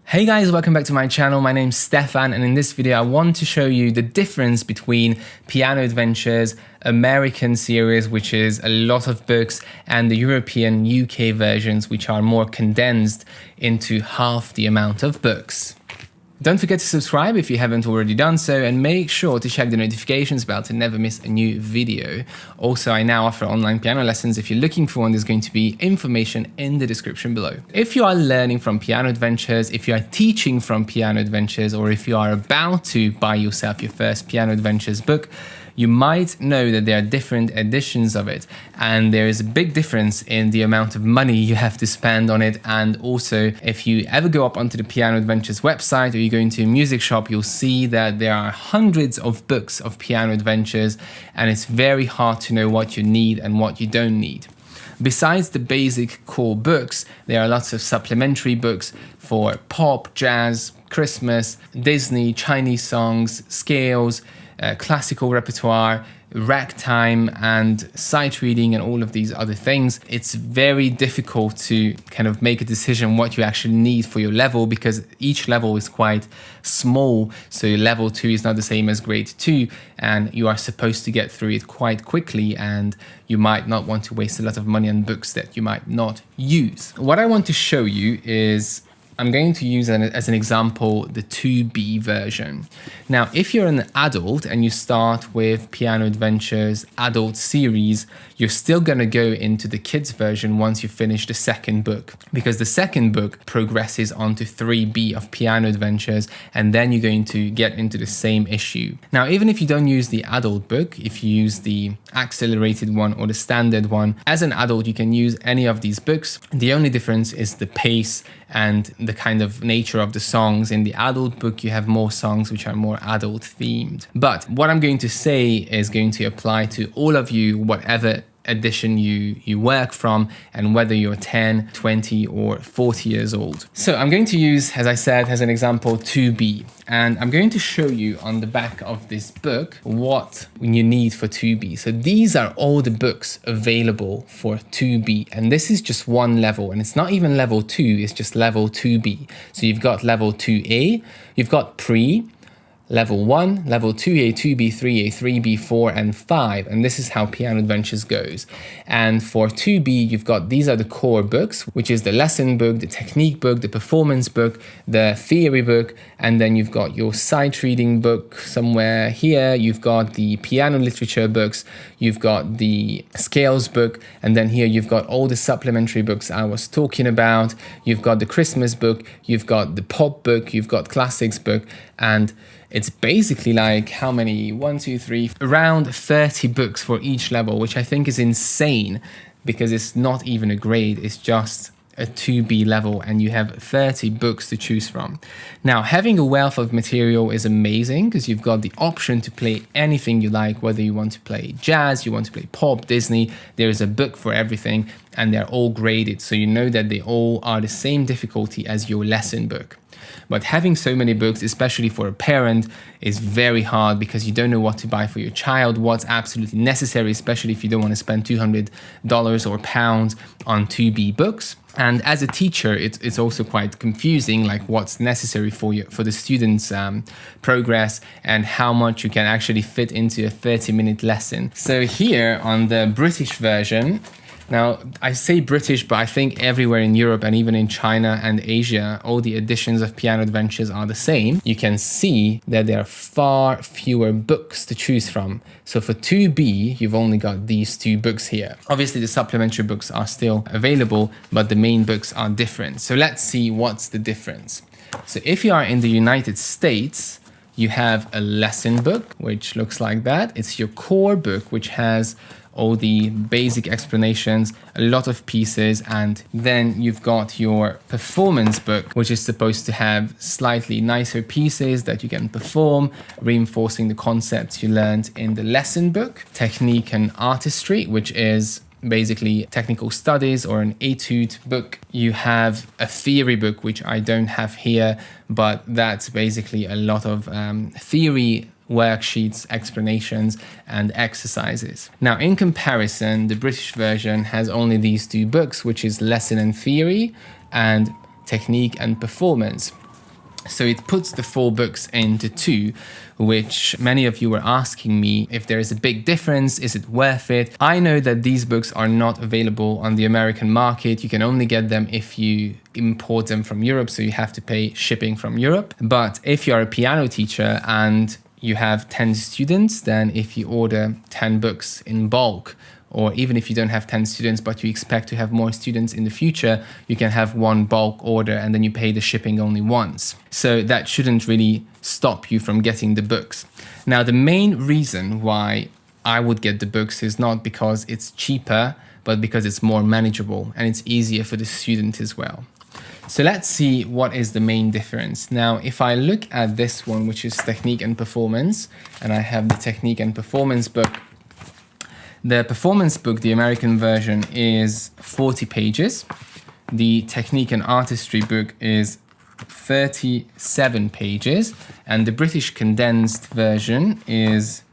Hey guys, welcome back to my channel. My name's Stefan, and in this video I want to show you the difference between Piano Adventures American series, which is a lot of books, and the European UK versions, which are more condensed into half the amount of books. Don't forget to subscribe if you haven't already done so, and make sure to check the notifications bell to never miss a new video. Also, I now offer online piano lessons. If you're looking for one, there's going to be information in the description below. If you are learning from Piano Adventures, if you are teaching from Piano Adventures, or if you are about to buy yourself your first Piano Adventures book, you might know that there are different editions of it, and there is a big difference in the amount of money you have to spend on it. And also, if you ever go up onto the Piano Adventures website or you go into a music shop, you'll see that there are hundreds of books of Piano Adventures, and it's very hard to know what you need and what you don't need. Besides the basic core books, there are lots of supplementary books for pop, jazz, Christmas, Disney, Chinese songs, scales, classical repertoire, ragtime, and sight reading, and all of these other things. It's very difficult to kind of make a decision what you actually need for your level, because each level is quite small. So level 2 is not the same as grade 2, and you are supposed to get through it quite quickly, and you might not want to waste a lot of money on books that you might not use. What I want to show you is, I'm going to use as an example the 2B version. Now, if you're an adult and you start with Piano Adventures Adult Series, you're still going to go into the kids version once you finish the second book, because the second book progresses onto 3B of Piano Adventures, and then you're going to get into the same issue. Now, even if you don't use the adult book, if you use the accelerated one or the standard one, as an adult you can use any of these books. The only difference is the pace and the kind of nature of the songs. In the adult book you have more songs which are more adult themed. But what I'm going to say is going to apply to all of you, whatever edition you work from, and whether you're 10, 20 or 40 years old. So I'm going to use, as I said, as an example 2B, and I'm going to show you on the back of this book what you need for 2B. So these are all the books available for 2B, and this is just one level, and it's not even level 2, it's just level 2B. So you've got level 2A, you've got pre, level 1, level 2A, 2B, 3A, 3B, 4, and 5. And this is how Piano Adventures goes. And for 2B, you've got, these are the core books, which is the lesson book, the technique book, the performance book, the theory book, and then you've got your sight reading book somewhere here. You've got the piano literature books, you've got the scales book, and then here you've got all the supplementary books I was talking about. You've got the Christmas book, you've got the pop book, you've got classics book, and it's basically like how many? 1, 2, 3, around 30 books for each level, which I think is insane, because it's not even a grade, it's just a 2B level, and you have 30 books to choose from. Now, having a wealth of material is amazing, because you've got the option to play anything you like, whether you want to play jazz, you want to play pop, Disney, there is a book for everything, and they're all graded, so you know that they all are the same difficulty as your lesson book. But having so many books, especially for a parent, is very hard, because you don't know what to buy for your child, what's absolutely necessary, especially if you don't want to spend $200 or pounds on 2B books. And as a teacher, it's also quite confusing, like what's necessary for the students' progress, and how much you can actually fit into a 30-minute lesson. So here on the British version, now, I say British, but I think everywhere in Europe and even in China and Asia, all the editions of Piano Adventures are the same. You can see that there are far fewer books to choose from. So for 2B, you've only got these 2 books here. Obviously, the supplementary books are still available, but the main books are different. So let's see what's the difference. So if you are in the United States, you have a lesson book, which looks like that. It's your core book, which has all the basic explanations, a lot of pieces, and then you've got your performance book, which is supposed to have slightly nicer pieces that you can perform, reinforcing the concepts you learned in the lesson book. Technique and artistry, which is basically technical studies or an etude book. You have a theory book, which I don't have here, but that's basically a lot of theory worksheets, explanations, and exercises. Now, in comparison, the British version has only these 2 books, which is lesson and theory, and technique and performance. So it puts the 4 books into 2, which many of you were asking me if there is a big difference, is it worth it? I know that these books are not available on the American market. You can only get them if you import them from Europe, so you have to pay shipping from Europe. But if you're a piano teacher and you have 10 students, then if you order 10 books in bulk, or even if you don't have 10 students, but you expect to have more students in the future, you can have one bulk order and then you pay the shipping only once. So that shouldn't really stop you from getting the books. Now, the main reason why I would get the books is not because it's cheaper, but because it's more manageable and it's easier for the student as well. So let's see what is the main difference. Now, if I look at this one, which is Technique and Performance, and I have the Technique and Performance book. The performance book, the American version, is 40 pages. The Technique and Artistry book is 37 pages. And the British condensed version is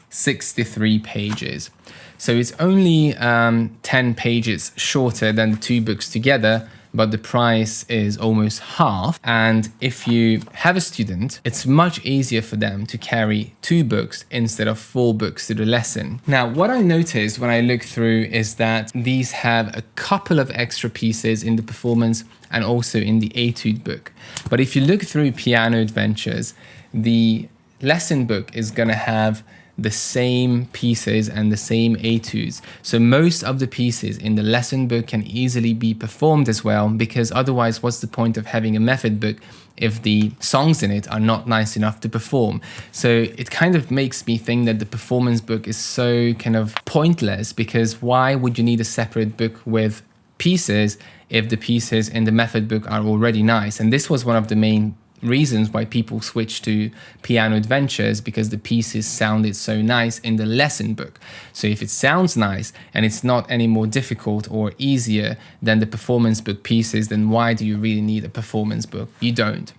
63 pages. So it's only 10 pages shorter than the 2 books together, but the price is almost half. And if you have a student, it's much easier for them to carry 2 books instead of 4 books to the lesson. Now, what I noticed when I look through is that these have a couple of extra pieces in the performance and also in the etude book. But if you look through Piano Adventures, the lesson book is going to have the same pieces and the same etudes. So most of the pieces in the lesson book can easily be performed as well, because otherwise what's the point of having a method book if the songs in it are not nice enough to perform? So it kind of makes me think that the performance book is so kind of pointless, because why would you need a separate book with pieces if the pieces in the method book are already nice? And this was one of the main reasons why people switched to Piano Adventures, because the pieces sounded so nice in the lesson book. So if it sounds nice and it's not any more difficult or easier than the performance book pieces, then why do you really need a performance book? You don't.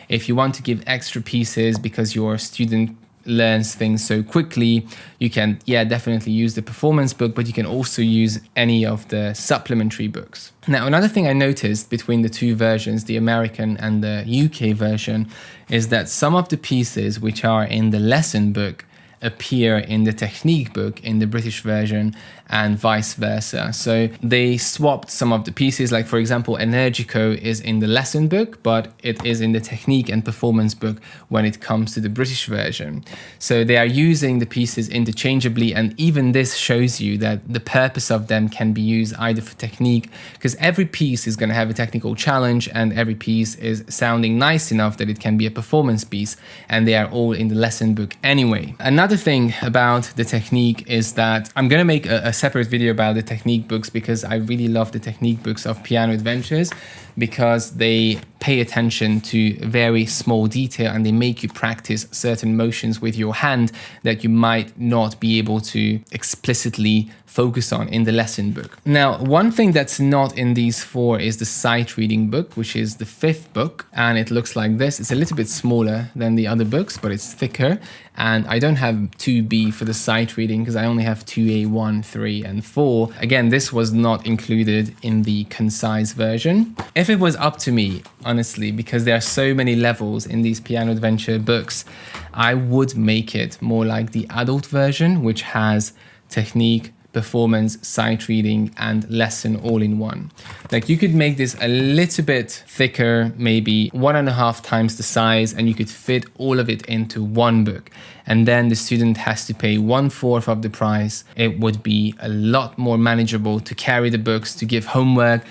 If you want to give extra pieces because your student learns things so quickly, you can, definitely use the performance book, but you can also use any of the supplementary books. Now, another thing I noticed between the 2 versions, the American and the UK version, is that some of the pieces which are in the lesson book appear in the technique book in the British version, and vice versa. So they swapped some of the pieces, like for example, Energico is in the lesson book, but it is in the technique and performance book when it comes to the British version. So they are using the pieces interchangeably, and even this shows you that the purpose of them can be used either for technique, because every piece is going to have a technical challenge and every piece is sounding nice enough that it can be a performance piece, and they are all in the lesson book anyway. Another thing about the technique is that I'm going to make a separate video about the technique books, because I really love the technique books of Piano Adventures, because they pay attention to very small detail and they make you practice certain motions with your hand that you might not be able to explicitly focus on in the lesson book. Now, one thing that's not in these 4 is the sight reading book, which is the 5th book, and it looks like this. It's a little bit smaller than the other books, but it's thicker, and I don't have 2B for the sight reading because I only have 2A, 1, 3, and 4. Again, this was not included in the Concise version. If it was up to me, honestly, because there are so many levels in these Piano Adventure books, I would make it more like the adult version, which has technique, performance, sight reading, and lesson all in one. Like, you could make this a little bit thicker, maybe 1.5 times the size, and you could fit all of it into one book. And then the student has to pay 1/4 of the price. It would be a lot more manageable to carry the books, to give homework.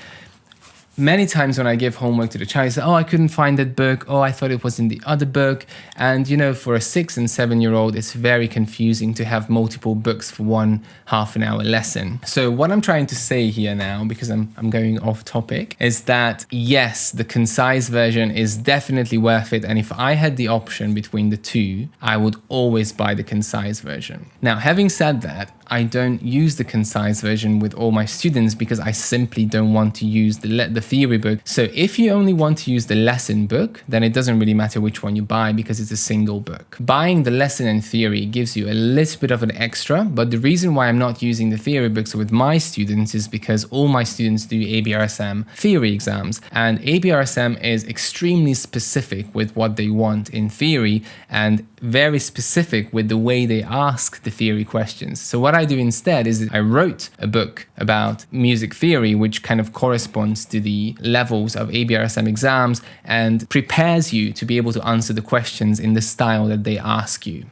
Many times when I give homework to the child, I say, oh, I couldn't find that book. Oh, I thought it was in the other book. And, you know, for a 6 and 7-year-old, it's very confusing to have multiple books for one half-an-hour lesson. So what I'm trying to say here now, because I'm going off topic, is that yes, the Concise version is definitely worth it. And if I had the option between the 2, I would always buy the Concise version. Now, having said that, I don't use the concise version with all my students because I simply don't want to use the theory book. So if you only want to use the lesson book, then it doesn't really matter which one you buy because it's a single book. Buying the lesson and theory gives you a little bit of an extra, but the reason why I'm not using the theory books with my students is because all my students do ABRSM theory exams, and ABRSM is extremely specific with what they want in theory and very specific with the way they ask the theory questions. So what I do instead is I wrote a book about music theory, which kind of corresponds to the levels of ABRSM exams and prepares you to be able to answer the questions in the style that they ask you.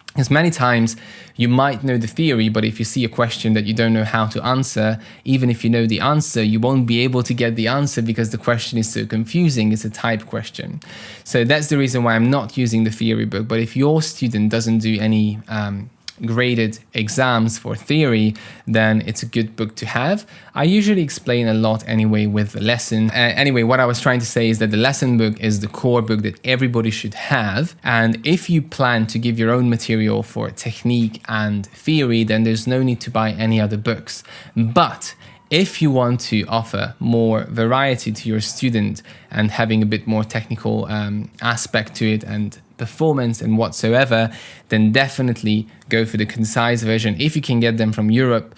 Because many times you might know the theory, but if you see a question that you don't know how to answer, even if you know the answer, you won't be able to get the answer because the question is so confusing. It's a type question. So that's the reason why I'm not using the theory book. But if your student doesn't do any graded exams for theory, then it's a good book to have. I usually explain a lot anyway with the lesson. Anyway, what I was trying to say is that the lesson book is the core book that everybody should have. And if you plan to give your own material for technique and theory, then there's no need to buy any other books. But if you want to offer more variety to your student and having a bit more technical aspect to it and performance and whatsoever, then definitely go for the concise version. If you can get them from Europe,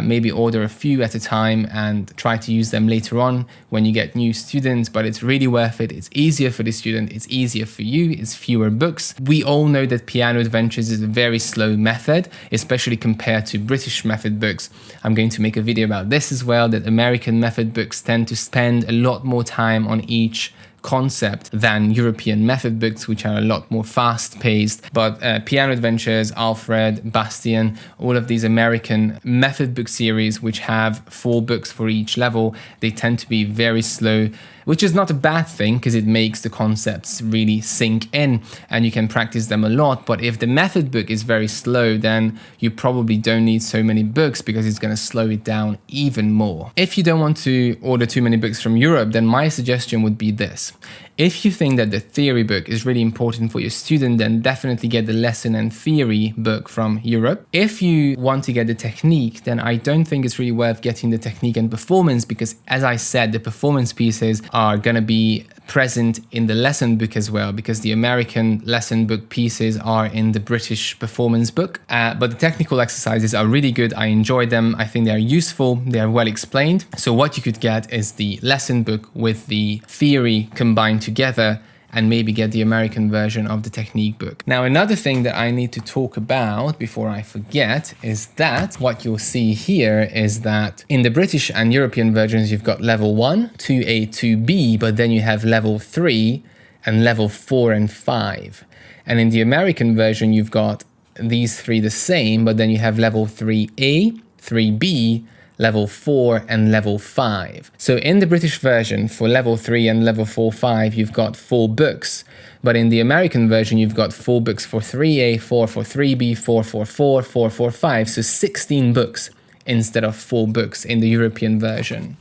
maybe order a few at a time and try to use them later on when you get new students, but it's really worth it. It's easier for the student, it's easier for you, it's fewer books. We all know that Piano Adventures is a very slow method, especially compared to British method books. I'm going to make a video about this as well, that American method books tend to spend a lot more time on each concept than European method books, which are a lot more fast-paced. But Piano Adventures, Alfred, Bastian, all of these American method book series, which have 4 books for each level, they tend to be very slow, which is not a bad thing because it makes the concepts really sink in and you can practice them a lot. But if the method book is very slow, then you probably don't need so many books because it's going to slow it down even more. If you don't want to order too many books from Europe, then my suggestion would be this. If you think that the theory book is really important for your student, then definitely get the lesson and theory book from Europe. If you want to get the technique, then I don't think it's really worth getting the technique and performance because, as I said, the performance pieces are going to be present in the lesson book as well, because the American lesson book pieces are in the British performance book. But the technical exercises are really good. I enjoy them. I think they are useful. They are well explained. So what you could get is the lesson book with the theory combined together and maybe get the American version of the technique book. Now, another thing that I need to talk about before I forget is that what you'll see here is that in the British and European versions, you've got level 1, 2A, 2B, but then you have level 3 and level 4 and 5. And in the American version, you've got these 3 the same, but then you have level 3A, 3B, level 4 and level 5. So in the British version for level 3 and level 4, 5, you've got 4 books. But in the American version, you've got 4 books for 3A, 4 for 3B, 4 for 4, 4 for 5. So 16 books instead of 4 books in the European version.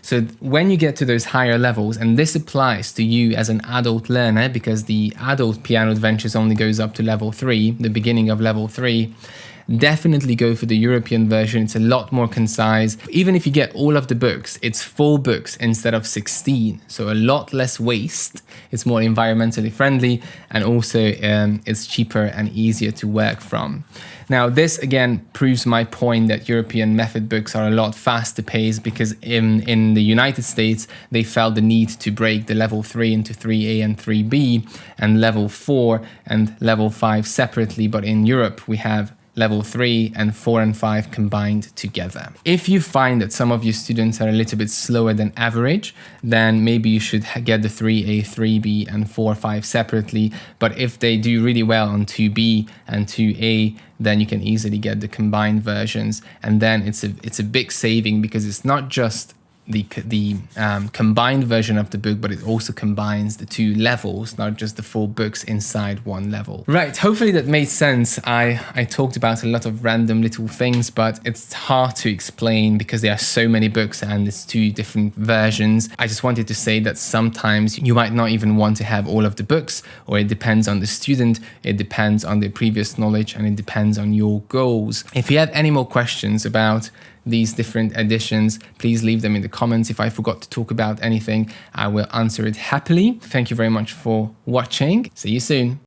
So when you get to those higher levels, and this applies to you as an adult learner because the adult Piano Adventures only goes up to level 3, the beginning of level 3, definitely go for the European version. It's a lot more concise. Even if you get all of the books, it's 4 books instead of 16. So a lot less waste. It's more environmentally friendly, and also it's cheaper and easier to work from. Now, this again proves my point that European method books are a lot faster paced because in the United States, they felt the need to break the level 3 into 3A and 3B and level 4 and level 5 separately. But in Europe, we have level 3 and 4 and 5 combined together. If you find that some of your students are a little bit slower than average, then maybe you should get the 3A, 3B and 4, 5 separately. But if they do really well on 2B and 2A, then you can easily get the combined versions. And then it's a big saving because it's not just combined version of the book, but it also combines the two levels, not just the 4 books inside one level. Right, hopefully that made sense. I talked about a lot of random little things, but it's hard to explain because there are so many books and there's 2 different versions. I just wanted to say that sometimes you might not even want to have all of the books, or it depends on the student, it depends on their previous knowledge, and it depends on your goals. If you have any more questions about these different editions, please leave them in the comments. If I forgot to talk about anything, I will answer it happily. Thank you very much for watching. See you soon.